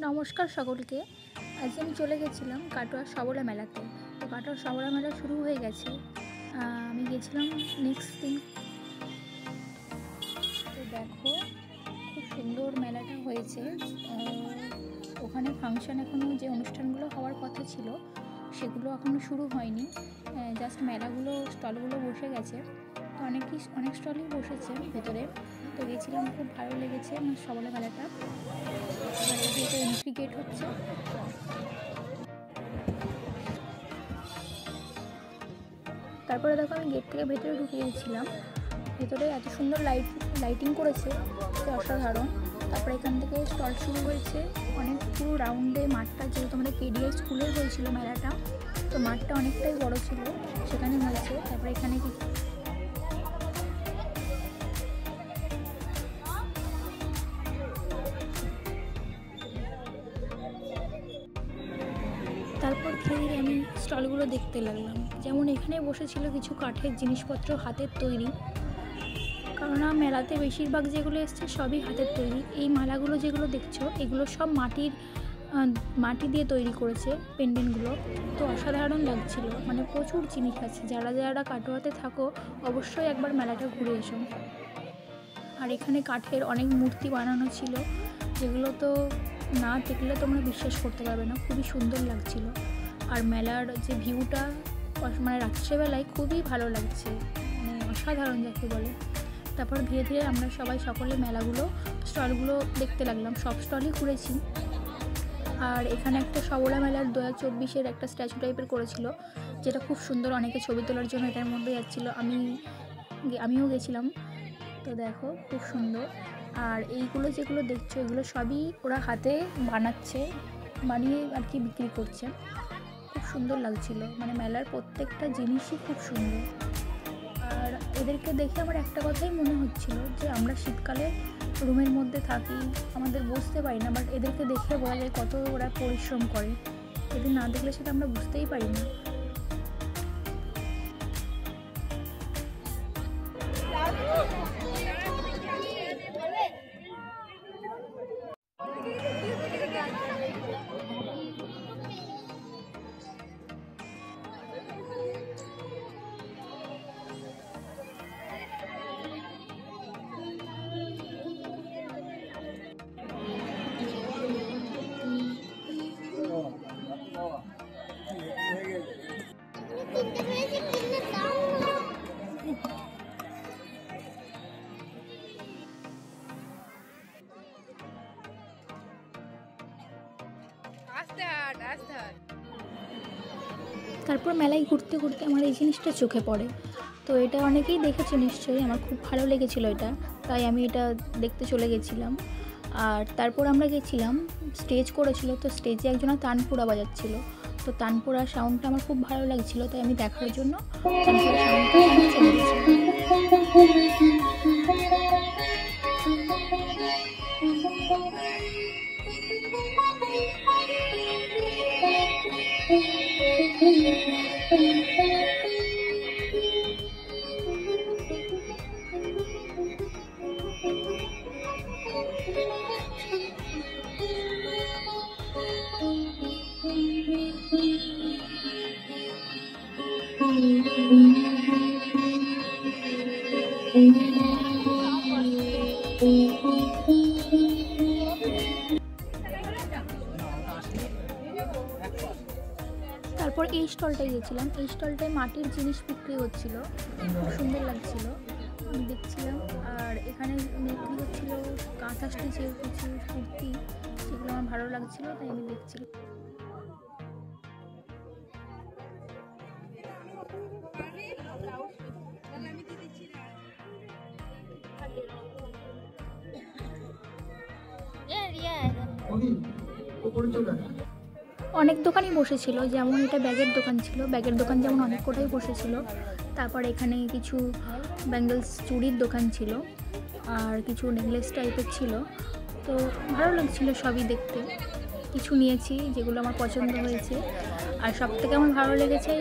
নমস্কার সকলকে। আজ আমি চলে গেছিলাম কাটোয়া সবলা মেলাতে। তো কাটোয়া সবলা মেলা শুরু হয়ে গেছে। আমি গেছিলাম নেক্সট দিন। তো দেখো খুব সুন্দর মেলাটা হয়েছে। ওখানে ফাংশন এখনও যে অনুষ্ঠানগুলো হওয়ার কথা ছিল সেগুলো এখনও শুরু হয়নি, জাস্ট মেলাগুলো স্টলগুলো বসে গেছে। তো অনেক স্টলই বসেছে ভেতরে। তো গেছিলাম, খুব ভালো লেগেছে আমার সবলা মেলাটা। আর এটা এন্ট্রি গেট হচ্ছে। তারপরে দেখো আমি গেট থেকে ভেতরে ঢুকে গেছিলাম। ভেতরে এত সুন্দর লাইটিং করেছে, অসাধারণ। তারপরে এখান থেকে স্টল শুরু হয়েছে। অনেক পুরো রাউন্ডে মাঠটা, যেহেতু আমাদের কেডিআই স্কুলে হয়েছিল মেলাটা, তো মাঠটা অনেকটাই বড় ছিল, সেখানে হয়েছে। তারপরে এখানে তারপর ধীরে ধীরে আমি স্টলগুলো দেখতে লাগলাম। যেমন এখানে বসেছিল কিছু কাঠের জিনিসপত্র, হাতের তৈরি। কেননা মেলাতে বেশিরভাগ যেগুলো এসছে সবই হাতের তৈরি। এই মালাগুলো যেগুলো দেখছো এগুলো সব মাটি দিয়ে তৈরি করেছে পেন্ডেন্টগুলো। তো অসাধারণ লাগছিল, মানে প্রচুর জিনিস আছে। যারা যারা কাটোয়াতে থাকো অবশ্যই একবার মেলাটা ঘুরে এসো। আর এখানে কাঠের অনেক মূর্তি বানানো ছিল, যেগুলো তো না দেখলে তোমরা বিশ্বাস করতে পারবে না, খুবই সুন্দর লাগছিল। আর মেলার যে ভিউটা, মানে রাত্রেবেলায় খুবই ভালো লাগছে, মানে অসাধারণ যাকে বলে। তারপর ধীরে ধীরে আমরা সকলে স্টলগুলো দেখতে লাগলাম। সব স্টলই ঘুরেছি। আর এখানে একটা সবলা মেলার 2024-এর একটা স্ট্যাচু টাইপের করেছিল, যেটা খুব সুন্দর। অনেকে ছবি তোলার জন্য এটার মধ্যে যাচ্ছিলো, আমিও গেছিলাম। তো দেখো খুব সুন্দর। আর এইগুলো যেগুলো দেখছো এগুলো সবই ওরা হাতে বানিয়ে আর কি বিক্রি করছে। খুব সুন্দর লাগছিল, মানে মেলার প্রত্যেকটা জিনিসই খুব সুন্দর। আর এদেরকে দেখে আমার একটা কথাই মনে হচ্ছিল যে আমরা শীতকালে রুমের মধ্যে থাকি, আমাদের বুঝতে পারি না, বাট এদেরকে দেখে বোঝা যায় কত ওরা পরিশ্রম করে। এদের না দেখলে সেটা আমরা বুঝতেই পারি না। তারপর মেলায় ঘুরতে ঘুরতে আমার এই জিনিসটা চোখে পড়ে। তো এটা অনেকেই দেখেছে নিশ্চয়ই, আমার খুব ভালো লেগেছিলো এটা, তাই আমি এটা দেখতে চলে গেছিলাম। আর তারপর আমরা গেছিলাম, স্টেজ করেছিল, তো স্টেজে একজনা তানপুরা বাজাচ্ছিল। তো তানপুরা সাউন্ডটা আমার খুব ভালো লাগছিলো, তাই আমি দেখার জন্য তানপুরা সাউন্ডটা চলে গেছিলাম। তারপর এই স্টলটায় গেছিলাম। এই স্টলটায় মাটির জিনিস বিক্রি হচ্ছিল, খুব সুন্দর লাগছিল, আমি দেখছিলাম। আর এখানে বিক্রি হচ্ছিল কাঁথা স্টিচের কিছু কুর্তি, সেগুলো আমার ভালো লাগছিল, তাই আমি দেখছিলাম। অনেক দোকানই বসেছিল, যেমন এটা ব্যাগের দোকান ছিল, ব্যাগের দোকান যেমন অনেক কোটাই বসেছিল। তারপর এখানে কিছু ব্যাঙ্গলস, চুড়ির দোকান ছিল, আর কিছু নেকলেস টাইপের ছিল। তো ভালো লাগছিল সবই দেখতে। কিছু নিয়েছি যেগুলো আমার পছন্দ হয়েছে। আর সবথেকে আমার ভালো লেগেছে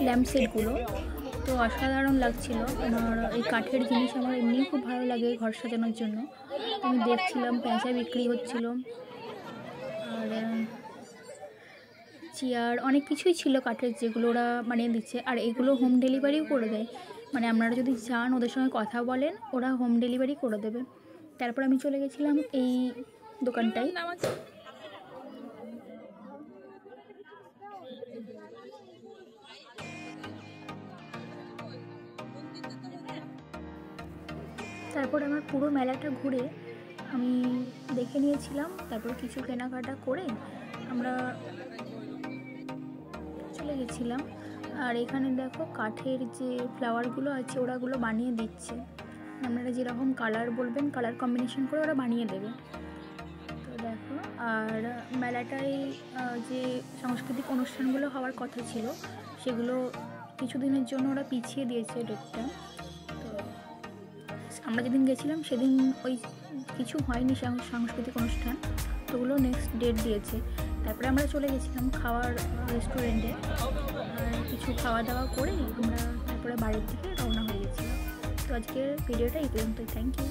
ল্যাম্প সেটগুলো, তো অসাধারণ লাগছিল। আমার এই কাঠের জিনিস আমার এমনিই খুব ভালো লাগে ঘর সাজানোর জন্য। আমি দেখছিলাম পেঁচা বিক্রি হচ্ছিল, আর আর চেয়ার অনেক কিছুই ছিল কাঠের, যেগুলো ওরা বানিয়ে দিচ্ছে। আর এগুলো হোম ডেলিভারিও করে দেয়, মানে আপনারা যদি চান ওদের সঙ্গে কথা বলেন, ওরা হোম ডেলিভারি করে দেবে। তারপর আমি চলে গেছিলাম এই দোকানটায়। তারপর আমার পুরো মেলাটা ঘুরে আমি দেখে নিয়েছিলাম, তারপর কিছু কেনাকাটা করে আমরা চলে গেছিলাম। আর এখানে দেখো কাঠের যে ফ্লাওয়ারগুলো আছে ওরাগুলো বানিয়ে দিচ্ছে, আপনারা যেরকম কালার বলবেন কালার কম্বিনেশন করে ওরা বানিয়ে দেবে। তো দেখো, আর মেলাটায় যে সাংস্কৃতিক অনুষ্ঠানগুলো হওয়ার কথা ছিল সেগুলো কিছুদিনের জন্য ওরা পিছিয়ে দিয়েছে ডেটটা। তো আমরা যেদিন গেছিলাম সেদিন ওই কিছু হয়নি সাংস্কৃতিক অনুষ্ঠান, তো ওগুলো নেক্সট ডেট দিয়েছে। তারপরে আমরা চলে গেছিলাম খাওয়ার রেস্টুরেন্টে, আর কিছু খাওয়া দাওয়া করে আমরা তারপরে বাড়ির দিকে রওনা হয়ে গেছিলাম। তো আজকের ভিডিওটা এই পর্যন্তই। Thank you.